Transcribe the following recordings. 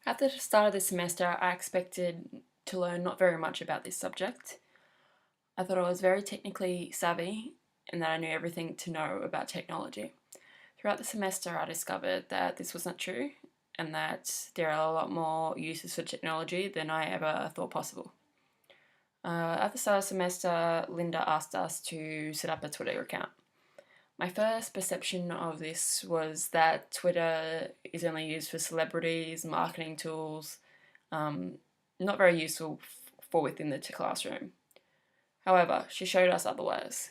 At the start of the semester, I expected to learn not very much about this subject. I thought I was very technically savvy and that I knew everything to know about technology. Throughout the semester, I discovered that this was not true and that there are a lot more uses for technology than I ever thought possible. At the start of the semester, Linda asked us to set up a Twitter account. My first perception of this was that Twitter is only used for celebrities, marketing tools, not very useful for within the classroom. However, she showed us otherwise.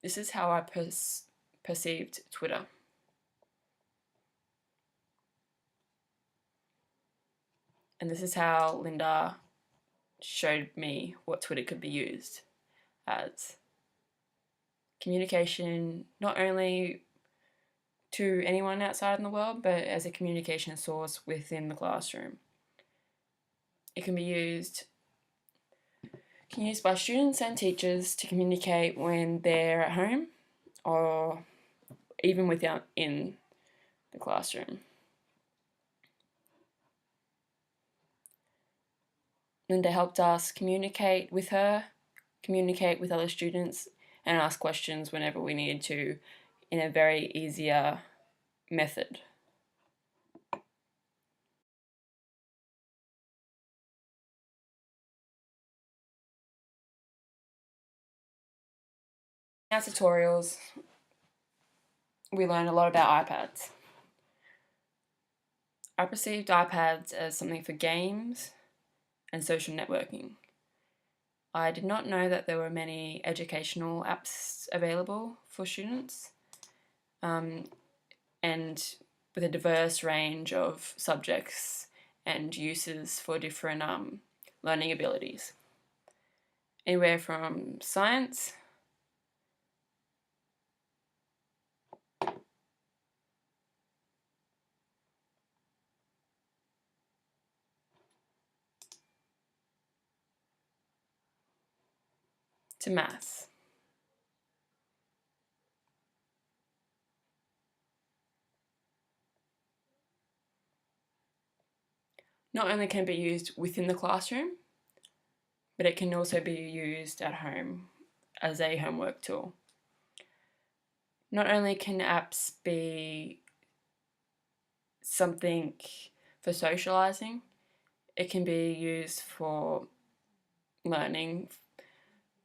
This is how I perceived Twitter. And this is how Linda showed me what Twitter could be used as. Communication, not only to anyone outside in the world, but as a communication source within the classroom. It can be used by students and teachers to communicate when they're at home or even without in the classroom. Linda helped us communicate with her, communicate with other students, and ask questions whenever we needed to in a very easier method. In our tutorials, we learned a lot about iPads. I perceived iPads as something for games and social networking. I did not know that there were many educational apps available for students, and with a diverse range of subjects and uses for different learning abilities. Anywhere from science to maths. Not only can it be used within the classroom, but it can also be used at home as a homework tool. Not only can apps be something for socializing, it can be used for learning.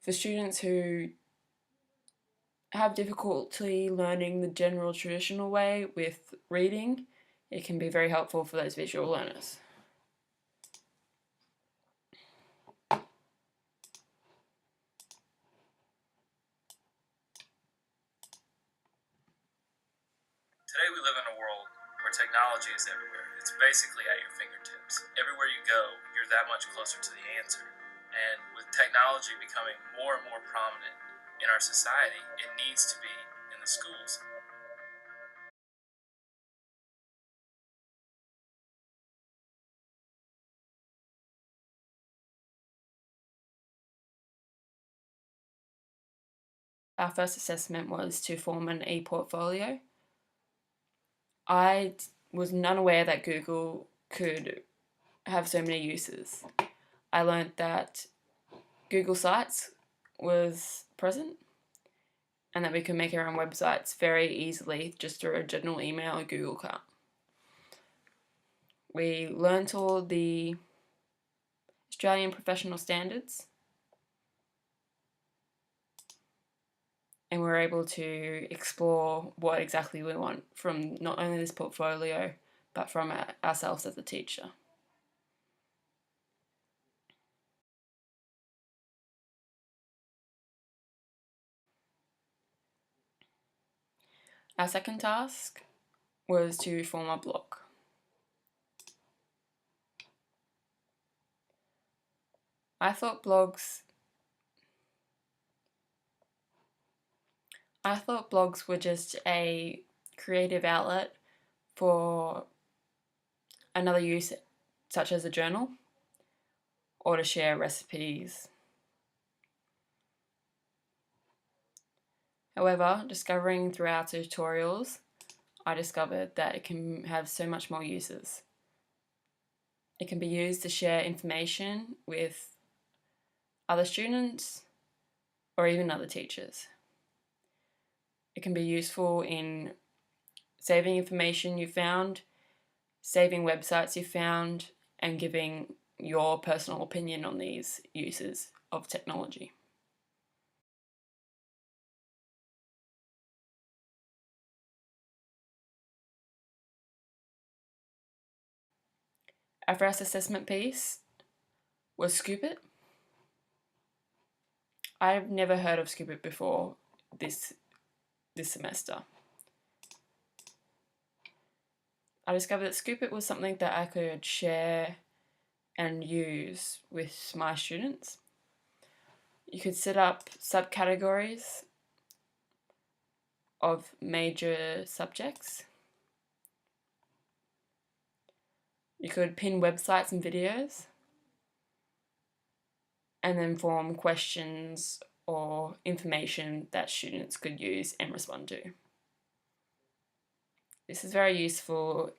For students who have difficulty learning the general traditional way with reading, it can be very helpful for those visual learners. Today we live in a world where technology is everywhere. It's basically at your fingertips. Everywhere you go, you're that much closer to the answer. And with technology becoming more and more prominent in our society, it needs to be in the schools. Our first assessment was to form an e-portfolio. I was unaware that Google could have so many uses. I learned that Google Sites was present and that we could make our own websites very easily just through a general email or Google account. We learned all the Australian professional standards and we're able to explore what exactly we want from not only this portfolio but from ourselves as a teacher. Our second task was to form a blog. I thought blogs were just a creative outlet for another use, such as a journal, or to share recipes. However, discovering through our tutorials, I discovered that it can have so much more uses. It can be used to share information with other students or even other teachers. It can be useful in saving information you found, saving websites you found, and giving your personal opinion on these uses of technology. Our first assessment piece was Scoopit. I've never heard of Scoopit before this semester. I discovered that Scoopit was something that I could share and use with my students. You could set up subcategories of major subjects. You could pin websites and videos, and then form questions or information that students could use and respond to. This is very useful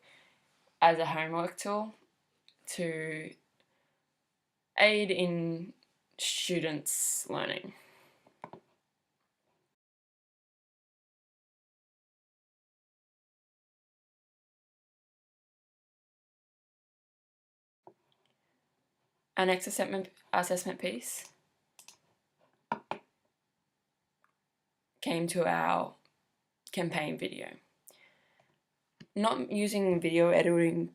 as a homework tool to aid in students' learning. Our next assessment piece came to our campaign video. Not using video editing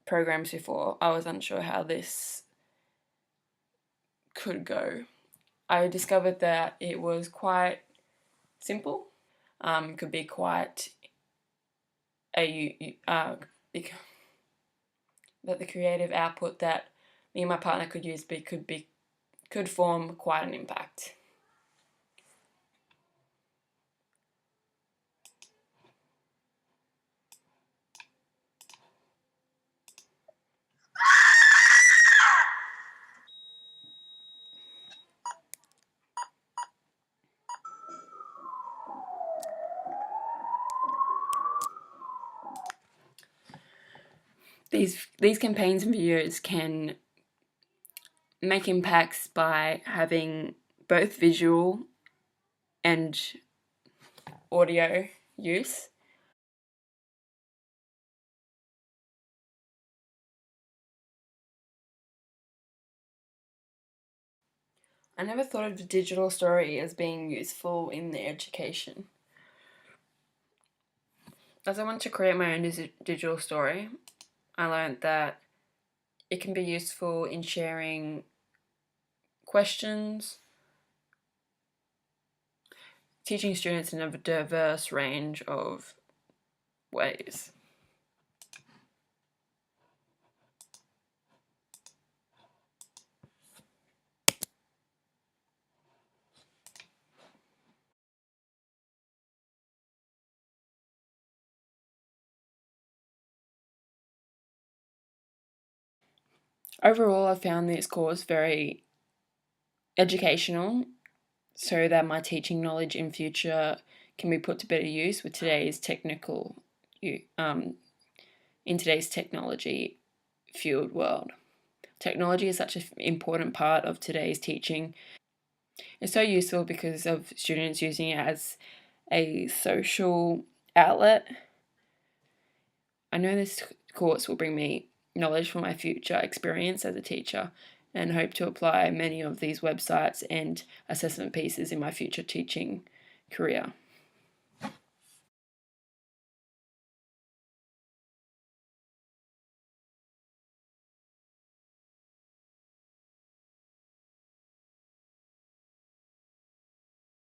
programs before, I was unsure how this could go. I discovered that it was quite simple, could be quite that the creative output that me and my partner could use could form quite an impact. These campaigns and videos can make impacts by having both visual and audio use. I never thought of the digital story as being useful in the education. As I want to create my own digital story, I learned that it can be useful in sharing questions, teaching students in a diverse range of ways. Overall, I found this course very educational so that my teaching knowledge in future can be put to better use with today's in today's technology fueled world. Technology is such an important part of today's teaching. It's so useful because of students using it as a social outlet. I know this course will bring me knowledge for my future experience as a teacher, and hope to apply many of these websites and assessment pieces in my future teaching career.